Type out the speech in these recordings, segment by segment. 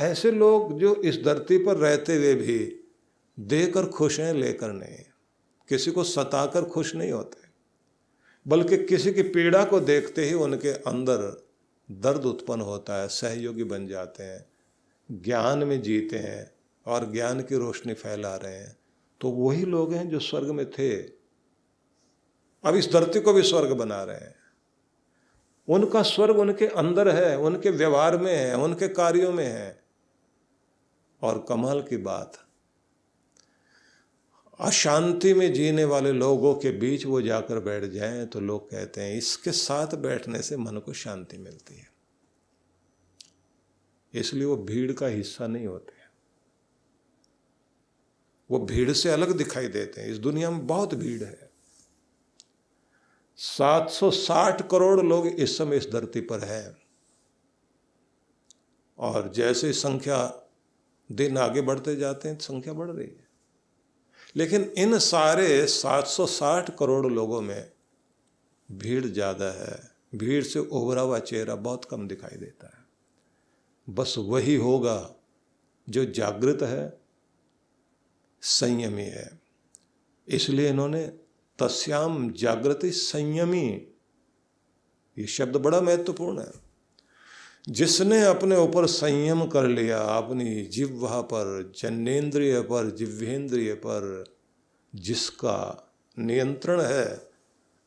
ऐसे लोग जो इस धरती पर रहते हुए भी देकर खुश हैं, लेकर नहीं। किसी को सताकर खुश नहीं होते, बल्कि किसी की पीड़ा को देखते ही उनके अंदर दर्द उत्पन्न होता है, सहयोगी बन जाते हैं, ज्ञान में जीते हैं और ज्ञान की रोशनी फैला रहे हैं। तो वही लोग हैं जो स्वर्ग में थे, अब इस धरती को भी स्वर्ग बना रहे हैं। उनका स्वर्ग उनके अंदर है, उनके व्यवहार में है, उनके कार्यों में है। और कमाल की बात, अशांति में जीने वाले लोगों के बीच वो जाकर बैठ जाएं तो लोग कहते हैं इसके साथ बैठने से मन को शांति मिलती है। इसलिए वो भीड़ का हिस्सा नहीं होते, वो भीड़ से अलग दिखाई देते हैं। इस दुनिया में बहुत भीड़ है, 760 करोड़ लोग इस समय इस धरती पर हैं, और जैसे संख्या दिन आगे बढ़ते जाते हैं संख्या बढ़ रही है। लेकिन इन सारे 760 करोड़ लोगों में भीड़ ज़्यादा है, भीड़ से उभरा हुआ चेहरा बहुत कम दिखाई देता है। बस वही होगा जो जागृत है, संयमी है। इसलिए इन्होंने तस्याम जागृति संयमी, ये शब्द बड़ा महत्वपूर्ण है। जिसने अपने ऊपर संयम कर लिया, अपनी जिह्वा पर, जन्नेन्द्रिय पर, जिह्वेन्द्रिय पर जिसका नियंत्रण है,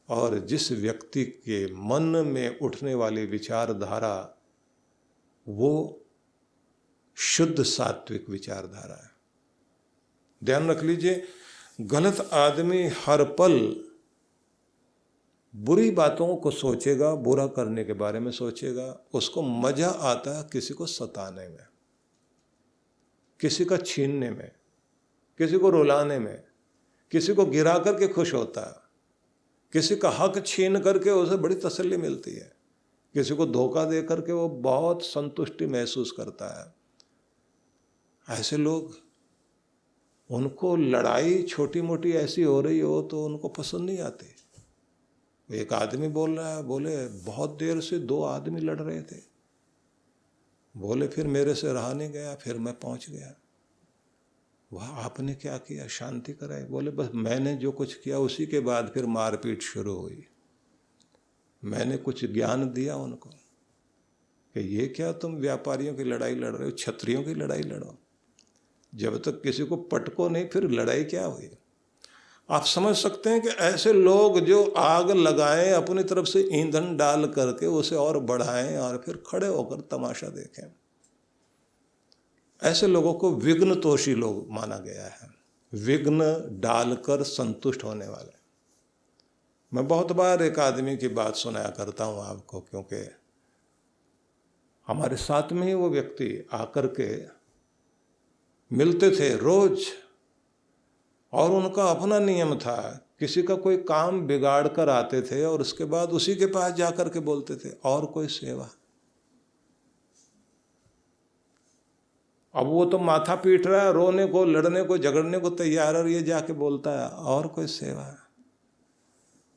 और जिस व्यक्ति के मन में उठने वाली विचारधारा वो शुद्ध सात्विक विचारधारा है। ध्यान रख लीजिए, गलत आदमी हर पल बुरी बातों को सोचेगा, बुरा करने के बारे में सोचेगा। उसको मजा आता है किसी को सताने में, किसी का छीनने में, किसी को रुलाने में, किसी को गिरा करके खुश होता है, किसी का हक छीन करके उसे बड़ी तसल्ली मिलती है, किसी को धोखा दे करके वो बहुत संतुष्टि महसूस करता है। ऐसे लोग, उनको लड़ाई छोटी मोटी ऐसी हो रही हो तो उनको पसंद नहीं आती। एक आदमी बोल रहा है, बोले बहुत देर से 2 आदमी लड़ रहे थे, बोले फिर मेरे से रहा नहीं गया, फिर मैं पहुंच गया। वह आपने क्या किया, शांति कराई? बोले बस मैंने जो कुछ किया उसी के बाद फिर मारपीट शुरू हुई। मैंने कुछ ज्ञान दिया उनको कि ये क्या तुम व्यापारियों की लड़ाई लड़ रहे हो, क्षत्रियों की लड़ाई लड़ो। जब तक किसी को पटको नहीं फिर लड़ाई क्या हुई? आप समझ सकते हैं कि ऐसे लोग जो आग लगाएं, अपनी तरफ से ईंधन डाल करके उसे और बढ़ाएं और फिर खड़े होकर तमाशा देखें, ऐसे लोगों को विघ्न तोषी लोग माना गया है। विघ्न डालकर संतुष्ट होने वाले। मैं बहुत बार एक आदमी की बात सुनाया करता हूँ आपको, क्योंकि हमारे साथ में ही वो व्यक्ति आकर के मिलते थे रोज, और उनका अपना नियम था, किसी का कोई काम बिगाड़ कर आते थे और उसके बाद उसी के पास जाकर के बोलते थे और कोई सेवा। अब वो तो माथा पीट रहा है, रोने को, लड़ने को, झगड़ने को तैयार है, और ये जाके बोलता है और कोई सेवा।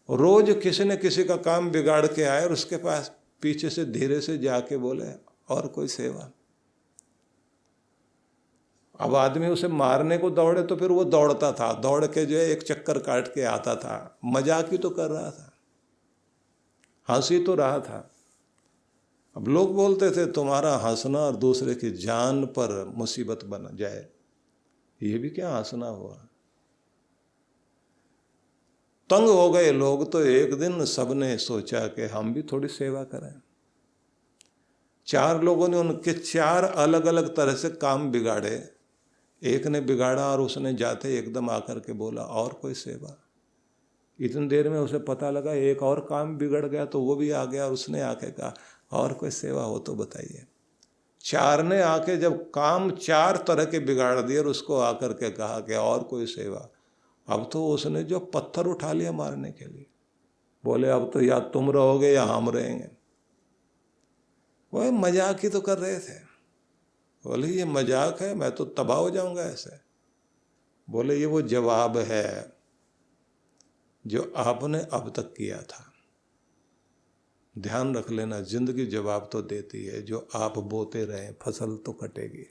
रोज किसी न किसी का काम बिगाड़ के आए और उसके पास पीछे से धीरे से जाके बोले और कोई सेवा। अब आदमी उसे मारने को दौड़े तो फिर वो दौड़ता था, दौड़ के जो है एक चक्कर काट के आता था। मजाक ही तो कर रहा था, हंसी तो रहा था। अब लोग बोलते थे तुम्हारा हंसना और दूसरे की जान पर मुसीबत बन जाए, ये भी क्या हंसना हुआ। तंग हो गए लोग, तो एक दिन सबने सोचा कि हम भी थोड़ी सेवा करें। 4 लोगों ने उनके 4 अलग अलग तरह से काम बिगाड़े। एक ने बिगाड़ा और उसने जाते एकदम आकर के बोला और कोई सेवा। इतनी देर में उसे पता लगा एक और काम बिगड़ गया, तो वो भी आ गया और उसने आके कहा और कोई सेवा हो तो बताइए। 4 ने आके जब काम 4 तरह के बिगाड़ दिए और उसको आकर के कहा कि और कोई सेवा। अब तो उसने जो पत्थर उठा लिया मारने के लिए, बोले अब तो या तुम रहोगे या हम रहेंगे। वह मजाक ही तो कर रहे थे। बोले ये मजाक है, मैं तो तबाह हो जाऊंगा ऐसे। बोले ये वो जवाब है जो आपने अब तक किया था। ध्यान रख लेना, जिंदगी जवाब तो देती है। जो आप बोते रहें फसल तो कटेगी।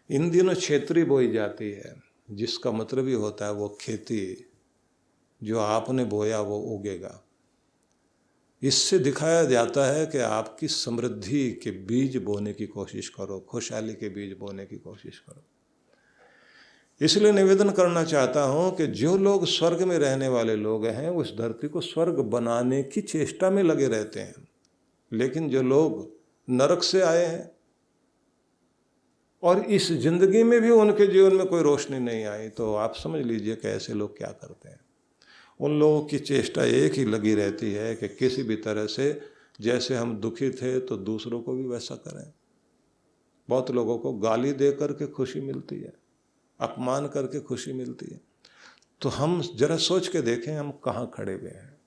इन दिनों क्षेत्री बोई जाती है, जिसका मतलब ही होता है वो खेती जो आपने बोया वो उगेगा। इससे दिखाया जाता है कि आपकी समृद्धि के बीज बोने की कोशिश करो, खुशहाली के बीज बोने की कोशिश करो। इसलिए निवेदन करना चाहता हूँ कि जो लोग स्वर्ग में रहने वाले लोग हैं उस धरती को स्वर्ग बनाने की चेष्टा में लगे रहते हैं, लेकिन जो लोग नरक से आए हैं और इस जिंदगी में भी उनके जीवन में कोई रोशनी नहीं आई, तो आप समझ लीजिए कि ऐसे लोग क्या करते हैं। उन लोगों की चेष्टा एक ही लगी रहती है कि किसी भी तरह से जैसे हम दुखी थे तो दूसरों को भी वैसा करें। बहुत लोगों को गाली दे करके खुशी मिलती है, अपमान करके खुशी मिलती है। तो हम जरा सोच के देखें हम कहाँ खड़े हुए हैं।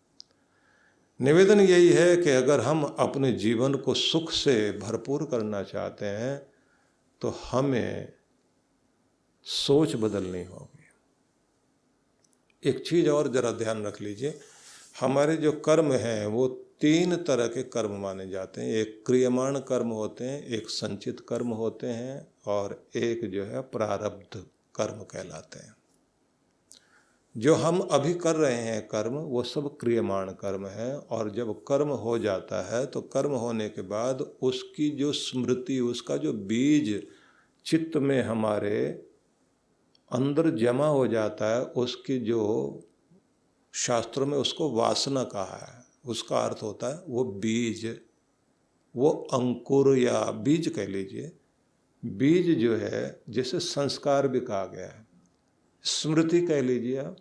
निवेदन यही है कि अगर हम अपने जीवन को सुख से भरपूर करना चाहते हैं तो हमें सोच बदलनी होगी। एक चीज़ और जरा ध्यान रख लीजिए, हमारे जो कर्म हैं वो 3 तरह के कर्म माने जाते हैं। एक क्रियमाण कर्म होते हैं, एक संचित कर्म होते हैं, और एक जो है प्रारब्ध कर्म कहलाते हैं। जो हम अभी कर रहे हैं कर्म वो सब क्रियमाण कर्म है, और जब कर्म हो जाता है तो कर्म होने के बाद उसकी जो स्मृति, उसका जो बीज चित्त में हमारे अंदर जमा हो जाता है, उसकी जो शास्त्रों में उसको वासना कहा है, उसका अर्थ होता है वो बीज, वो अंकुर या बीज कह लीजिए। बीज जो है जिसे संस्कार भी कहा गया है, स्मृति कह लीजिए आप,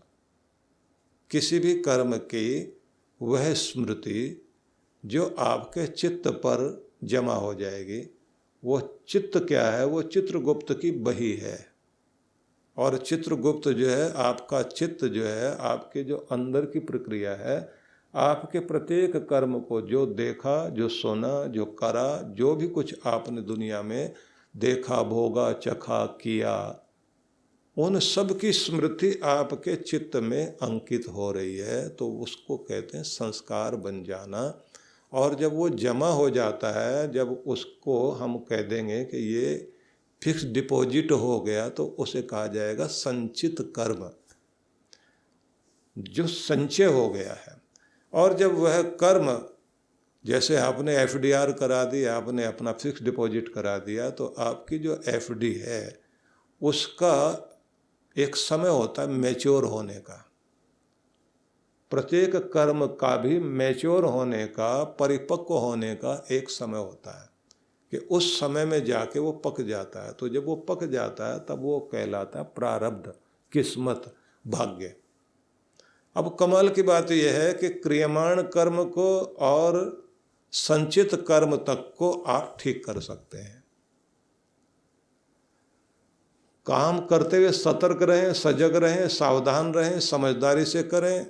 किसी भी कर्म की वह स्मृति जो आपके चित्त पर जमा हो जाएगी। वो चित्त क्या है, वो चित्रगुप्त की बही है। और चित्रगुप्त जो है आपका चित्त जो है, आपके जो अंदर की प्रक्रिया है, आपके प्रत्येक कर्म को जो देखा, जो सुना, जो करा, जो भी कुछ आपने दुनिया में देखा, भोगा, चखा, किया, उन सब की स्मृति आपके चित्त में अंकित हो रही है, तो उसको कहते हैं संस्कार बन जाना। और जब वो जमा हो जाता है, जब उसको हम कह देंगे कि ये फिक्स डिपॉजिट हो गया, तो उसे कहा जाएगा संचित कर्म, जो संचय हो गया है। और जब वह कर्म, जैसे आपने एफडीआर करा दी, आपने अपना फिक्स डिपॉजिट करा दिया, तो आपकी जो एफडी है उसका एक समय होता है मैच्योर होने का। प्रत्येक कर्म का भी मैच्योर होने का, परिपक्व होने का एक समय होता है कि उस समय में जाके वो पक जाता है। तो जब वो पक जाता है तब वो कहलाता है प्रारब्ध, किस्मत, भाग्य। अब कमाल की बात यह है कि क्रियमाण कर्म को और संचित कर्म तक को आप ठीक कर सकते हैं। काम करते हुए सतर्क रहें, सजग रहें, सावधान रहें, समझदारी से करें,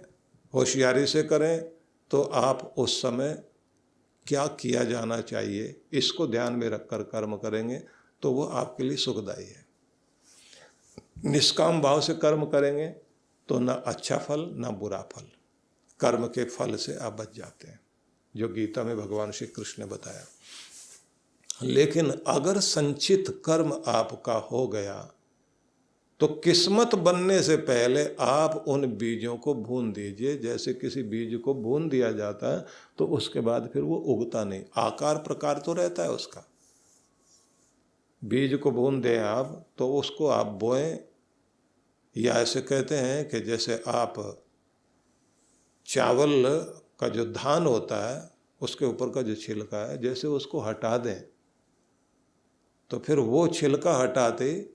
होशियारी से करें, तो आप उस समय क्या किया जाना चाहिए इसको ध्यान में रखकर कर्म करेंगे तो वो आपके लिए सुखदायी है। निष्काम भाव से कर्म करेंगे तो ना अच्छा फल ना बुरा फल, कर्म के फल से आप बच जाते हैं, जो गीता में भगवान श्री कृष्ण ने बताया। लेकिन अगर संचित कर्म आपका हो गया तो किस्मत बनने से पहले आप उन बीजों को भून दीजिए। जैसे किसी बीज को भून दिया जाता है तो उसके बाद फिर वो उगता नहीं, आकार प्रकार तो रहता है उसका। बीज को भून दें आप तो उसको आप बोएं, या ऐसे कहते हैं कि जैसे आप चावल का जो धान होता है उसके ऊपर का जो छिलका है, जैसे उसको हटा दें तो फिर वो छिलका हटाते,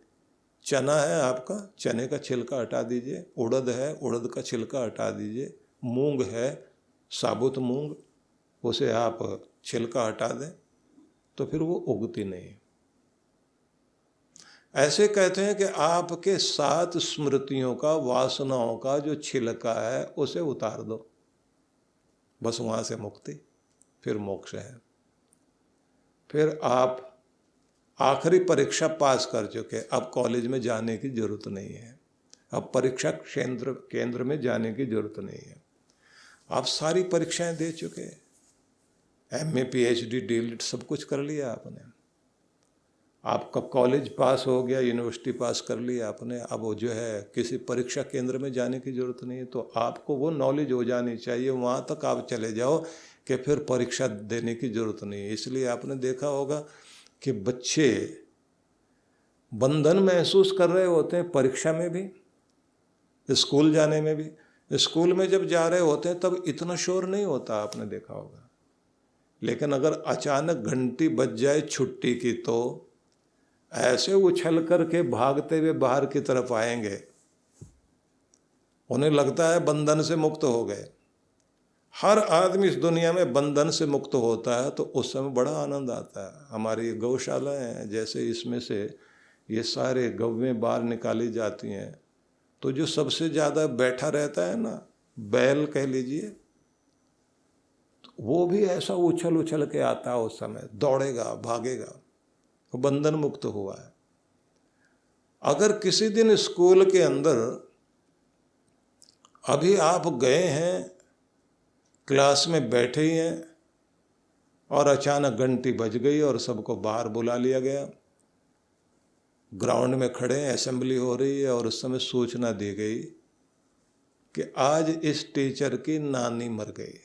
चना है आपका, चने का छिलका हटा दीजिए, उड़द है, उड़द का छिलका हटा दीजिए, मूंग है, साबुत मूंग, उसे आप छिलका हटा दें तो फिर वो उगती नहीं। ऐसे कहते हैं कि आपके 7 स्मृतियों का, वासनाओं का जो छिलका है उसे उतार दो, बस वहाँ से मुक्ति, फिर मोक्ष है। फिर आप आखिरी परीक्षा पास कर चुके, अब कॉलेज में जाने की जरूरत नहीं है, अब परीक्षा केंद्र में जाने की जरूरत नहीं है, आप सारी परीक्षाएं दे चुके, MA PhD DLED सब कुछ कर लिया आपने, आपका कॉलेज पास हो गया, यूनिवर्सिटी पास कर लिया आपने। अब वो जो है किसी परीक्षा केंद्र में जाने की ज़रूरत नहीं है, तो आपको वो नॉलेज हो जानी चाहिए, वहाँ तक आप चले जाओ कि फिर परीक्षा देने की ज़रूरत नहीं है। इसलिए आपने देखा होगा कि बच्चे बंधन महसूस कर रहे होते हैं परीक्षा में भी, स्कूल जाने में भी। स्कूल में जब जा रहे होते हैं तब इतना शोर नहीं होता, आपने देखा होगा। लेकिन अगर अचानक घंटी बज जाए छुट्टी की तो ऐसे उछल करके भागते हुए बाहर की तरफ आएंगे, उन्हें लगता है बंधन से मुक्त हो गए। हर आदमी इस दुनिया में बंधन से मुक्त होता है तो उस समय बड़ा आनंद आता है। हमारी गौशालाएं हैं, जैसे इसमें से ये सारे गौवें बाहर निकाली जाती हैं, तो जो सबसे ज़्यादा बैठा रहता है ना, बैल कह लीजिए, वो भी ऐसा उछल उछल के आता है, उस समय दौड़ेगा भागेगा, वो बंधन मुक्त हुआ है। अगर किसी दिन स्कूल के अंदर अभी आप गए हैं, क्लास में बैठे ही हैं और अचानक घंटी बज गई और सबको बाहर बुला लिया गया, ग्राउंड में खड़े हैं, असेंबली हो रही है और उस समय सूचना दी गई कि आज इस टीचर की नानी मर गई,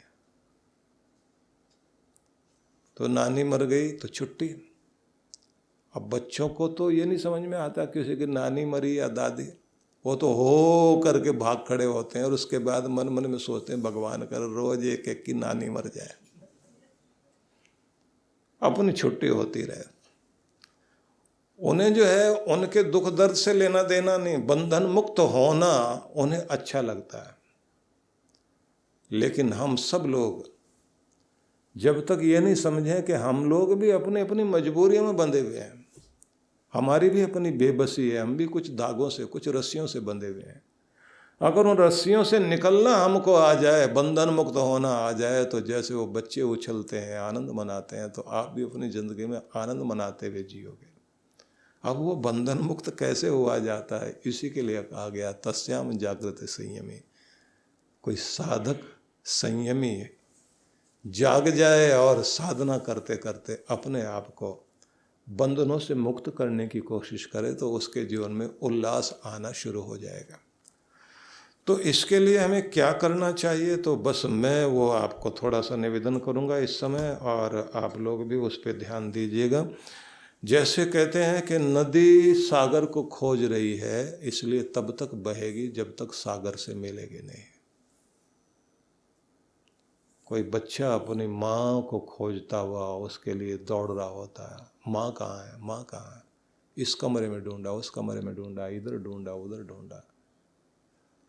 तो नानी मर गई तो छुट्टी। अब बच्चों को तो ये नहीं समझ में आता किसी की नानी मरी या दादी, वो तो हो करके भाग खड़े होते हैं और उसके बाद मन मन में सोचते हैं भगवान कर रोज एक एक की नानी मर जाए, अपनी छुट्टी होती रहे। उन्हें जो है उनके दुख दर्द से लेना देना नहीं, बंधन मुक्त होना उन्हें अच्छा लगता है। लेकिन हम सब लोग जब तक ये नहीं समझें कि हम लोग भी अपनी अपनी मजबूरियों में बंधे हुए हैं, हमारी भी अपनी बेबसी है, हम भी कुछ धागों से कुछ रस्सियों से बंधे हुए हैं। अगर उन रस्सियों से निकलना हमको आ जाए, बंधन मुक्त होना आ जाए, तो जैसे वो बच्चे उछलते हैं आनंद मनाते हैं, तो आप भी अपनी ज़िंदगी में आनंद मनाते हुए जियोगे। अब वो बंधन मुक्त कैसे हुआ जाता है, इसी के लिए कहा गया तस्याम जागृत संयमी। कोई साधक संयमी जाग जाए और साधना करते करते अपने आप को बंधनों से मुक्त करने की कोशिश करे, तो उसके जीवन में उल्लास आना शुरू हो जाएगा। तो इसके लिए हमें क्या करना चाहिए, तो बस मैं वो आपको थोड़ा सा निवेदन करूंगा इस समय, और आप लोग भी उस पर ध्यान दीजिएगा। जैसे कहते हैं कि नदी सागर को खोज रही है, इसलिए तब तक बहेगी जब तक सागर से मिलेगी नहीं। कोई बच्चा अपनी माँ को खोजता हुआ उसके लिए दौड़ रहा होता है, माँ कहाँ है, माँ कहाँ है, इस कमरे में ढूंढा, उस कमरे में ढूंढा, इधर ढूंढा, उधर ढूंढा।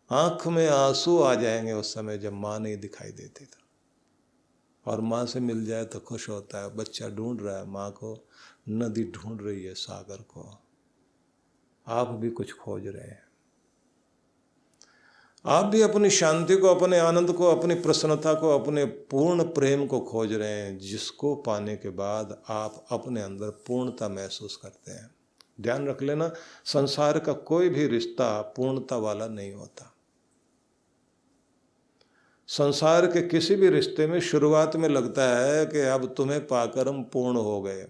आँख में आंसू आ जाएंगे उस समय जब माँ नहीं दिखाई देती था, और माँ से मिल जाए तो खुश होता है। बच्चा ढूंढ रहा है माँ को, नदी ढूंढ रही है सागर को। आप भी कुछ खोज रहे हैं, आप भी अपनी शांति को, अपने आनंद को, अपनी प्रसन्नता को, अपने पूर्ण प्रेम को खोज रहे हैं, जिसको पाने के बाद आप अपने अंदर पूर्णता महसूस करते हैं। ध्यान रख लेना, संसार का कोई भी रिश्ता पूर्णता वाला नहीं होता। संसार के किसी भी रिश्ते में शुरुआत में लगता है कि अब तुम्हें पाकर हम पूर्ण हो गए।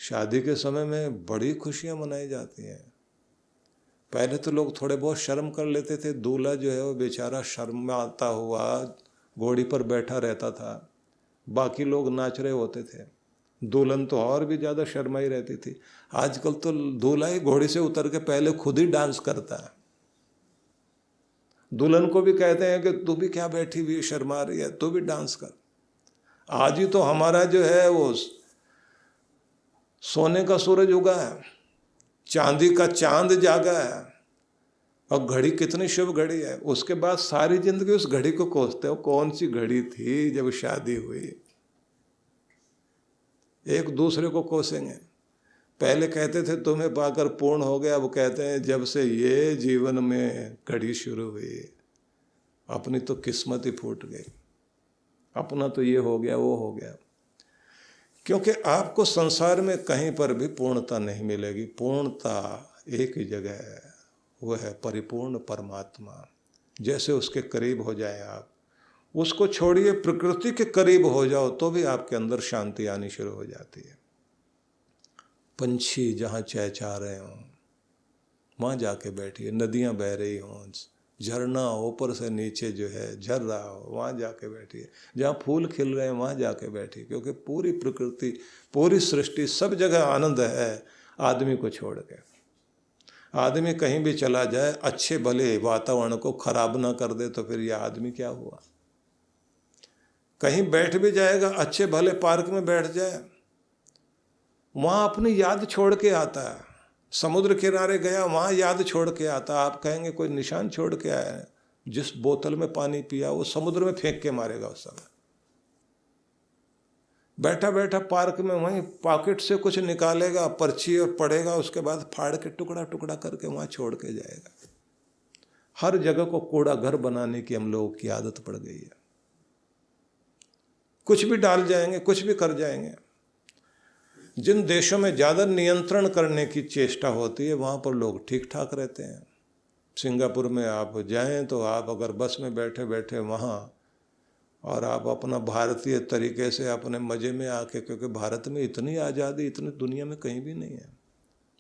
शादी के समय में बड़ी खुशियां मनाई जाती हैं। पहले तो लोग थोड़े बहुत शर्म कर लेते थे, दूल्हा जो है वो बेचारा शर्माता हुआ घोड़ी पर बैठा रहता था, बाकी लोग नाच रहे होते थे, दुल्हन तो और भी ज़्यादा शर्माई रहती थी। आजकल तो दूल्हा ही घोड़ी से उतर के पहले खुद ही डांस करता है, दुल्हन को भी कहते हैं कि तू भी क्या बैठी हुई शर्मा रही है, तू भी डांस कर। आज ही तो हमारा जो है वो सोने का सूरज उगा है, चांदी का चांद जागा है, और घड़ी कितनी शुभ घड़ी है। उसके बाद सारी जिंदगी उस घड़ी को कोसते हो, कौन सी घड़ी थी जब शादी हुई। एक दूसरे को कोसेंगे। पहले कहते थे तुम्हें पाकर पूर्ण हो गया, अब कहते हैं जब से ये जीवन में घड़ी शुरू हुई अपनी तो किस्मत ही फूट गई, अपना तो ये हो गया वो हो गया। क्योंकि आपको संसार में कहीं पर भी पूर्णता नहीं मिलेगी। पूर्णता एक ही जगह है, वो है परिपूर्ण परमात्मा। जैसे उसके करीब हो जाए आप, उसको छोड़िए, प्रकृति के करीब हो जाओ तो भी आपके अंदर शांति आनी शुरू हो जाती है। पंछी जहाँ चहचहा रहे हों वहाँ जाके बैठिए, नदियाँ बह रही हों, झरना ऊपर से नीचे जो है झर रहा हो वहाँ जाके बैठिए, जहाँ फूल खिल रहे हैं वहाँ जाके बैठिए, क्योंकि पूरी प्रकृति, पूरी सृष्टि, सब जगह आनंद है आदमी को छोड़ के। आदमी कहीं भी चला जाए, अच्छे भले वातावरण को खराब ना कर दे तो फिर यह आदमी क्या हुआ। कहीं बैठ भी जाएगा, अच्छे भले पार्क में बैठ जाए, वहाँ अपनी याद छोड़ के आता है। समुद्र किनारे गया, वहाँ याद छोड़ के आता। आप कहेंगे कोई निशान छोड़ के आया है। जिस बोतल में पानी पिया वो समुद्र में फेंक के मारेगा उस समय। बैठा बैठा पार्क में वहीं पॉकेट से कुछ निकालेगा, पर्ची और पढ़ेगा, उसके बाद फाड़ के टुकड़ा टुकड़ा करके वहाँ छोड़ के जाएगा। हर जगह को कूड़ा घर बनाने की हम लोगों की आदत पड़ गई है। कुछ भी डाल जाएंगे, कुछ भी कर जाएंगे। जिन देशों में ज़्यादा नियंत्रण करने की चेष्टा होती है वहाँ पर लोग ठीक ठाक रहते हैं। सिंगापुर में आप जाएं तो आप अगर बस में बैठे बैठे वहाँ, और आप अपना भारतीय तरीके से अपने मज़े में आके, क्योंकि भारत में इतनी आज़ादी इतनी दुनिया में कहीं भी नहीं है।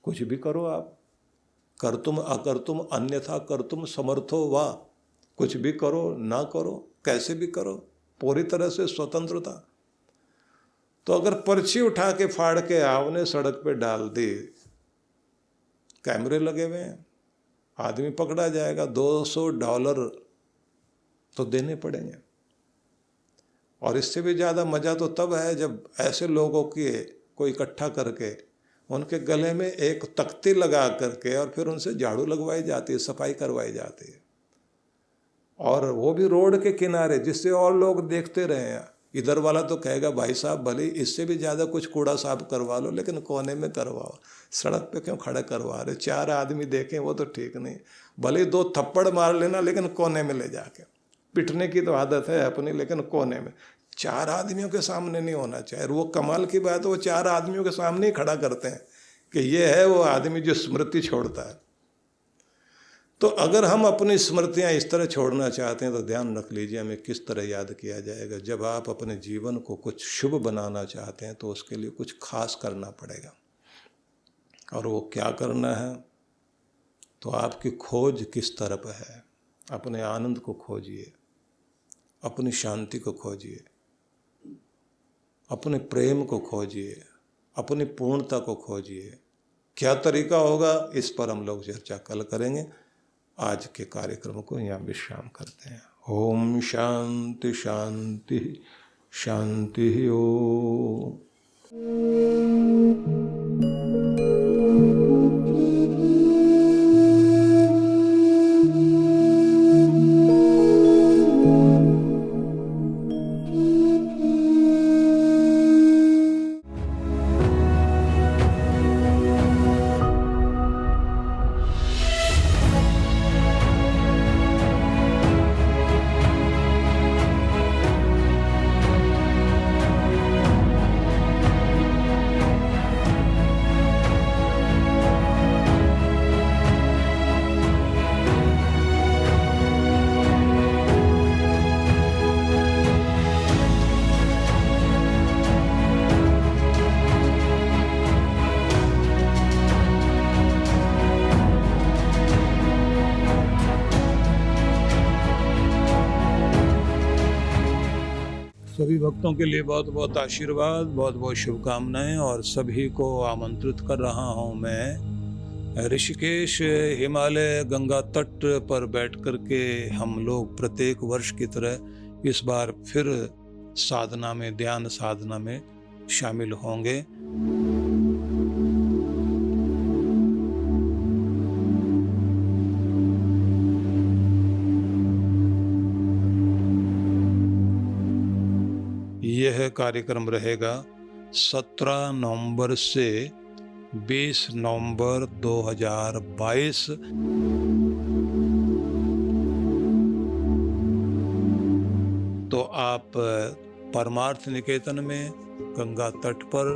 कुछ भी करो आप, कर तुम अकर तुम अन्यथा कर तुम समर्थो वा, कुछ भी करो ना करो, कैसे भी करो, पूरी तरह से स्वतंत्रता। तो अगर पर्ची उठा के फाड़ के आपने सड़क पे डाल दी, कैमरे लगे हुए हैं, आदमी पकड़ा जाएगा, $200 तो देने पड़ेंगे। और इससे भी ज़्यादा मज़ा तो तब है जब ऐसे लोगों की को इकट्ठा करके उनके गले में एक तख्ती लगा करके और फिर उनसे झाड़ू लगवाई जाती है, सफाई करवाई जाती है, और वो भी रोड के किनारे, जिससे और लोग देखते रहे। इधर वाला तो कहेगा भाई साहब भले इससे भी ज़्यादा कुछ कूड़ा साफ करवा लो, लेकिन कोने में करवाओ, सड़क पे क्यों खड़ा करवा रहे, 4 आदमी देखें वो तो ठीक नहीं, भले 2 थप्पड़ मार लेना लेकिन कोने में ले जाके। पिटने की तो आदत है अपनी, लेकिन कोने में, 4 आदमियों के सामने नहीं होना चाहिए। वो कमाल की बात है, वो 4 आदमियों के सामने ही खड़ा करते हैं कि ये है वो आदमी जो स्मृति छोड़ता है। तो अगर हम अपनी स्मृतियाँ इस तरह छोड़ना चाहते हैं तो ध्यान रख लीजिए हमें किस तरह याद किया जाएगा। जब आप अपने जीवन को कुछ शुभ बनाना चाहते हैं तो उसके लिए कुछ खास करना पड़ेगा। और वो क्या करना है, तो आपकी खोज किस तरफ है। अपने आनंद को खोजिए, अपनी शांति को खोजिए, अपने प्रेम को खोजिए, अपनी पूर्णता को खोजिए। क्या तरीका होगा, इस पर हम लोग चर्चा कल करेंगे। आज के कार्यक्रम को यहाँ विश्राम करते हैं। ओम शांति शांति शांति ओम। सभी भक्तों के लिए बहुत बहुत आशीर्वाद, बहुत बहुत शुभकामनाएं, और सभी को आमंत्रित कर रहा हूं मैं ऋषिकेश हिमालय गंगा तट पर बैठ कर के हम लोग प्रत्येक वर्ष की तरह इस बार फिर साधना में, ध्यान साधना में शामिल होंगे। यह कार्यक्रम रहेगा 17 नवंबर से 20 नवंबर 2022। तो आप परमार्थ निकेतन में गंगा तट पर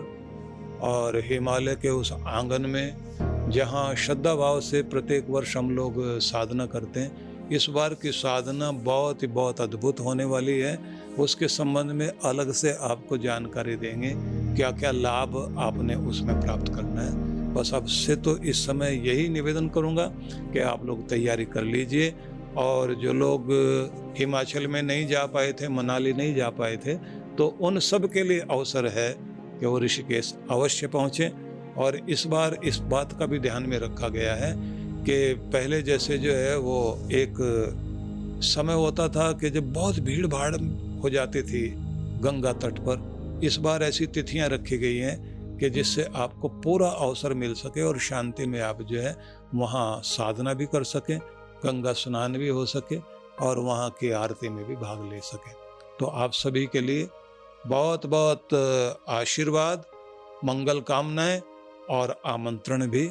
और हिमालय के उस आंगन में जहाँ श्रद्धा भाव से प्रत्येक वर्ष हम लोग साधना करते हैं, इस बार की साधना बहुत अद्भुत होने वाली है। उसके संबंध में अलग से आपको जानकारी देंगे, क्या क्या लाभ आपने उसमें प्राप्त करना है। बस अब से तो इस समय यही निवेदन करूंगा कि आप लोग तैयारी कर लीजिए, और जो लोग हिमाचल में नहीं जा पाए थे, मनाली नहीं जा पाए थे, तो उन सब के लिए अवसर है कि वो ऋषिकेश अवश्य पहुँचें। और इस बार इस बात का भी ध्यान में रखा गया है कि पहले जैसे जो है वो एक समय होता था कि जब बहुत भीड़ भाड़ हो जाती थी गंगा तट पर, इस बार ऐसी तिथियां रखी गई हैं कि जिससे आपको पूरा अवसर मिल सके और शांति में आप जो है वहाँ साधना भी कर सकें, गंगा स्नान भी हो सके और वहाँ की आरती में भी भाग ले सकें। तो आप सभी के लिए बहुत बहुत आशीर्वाद, मंगल कामनाएं और आमंत्रण भी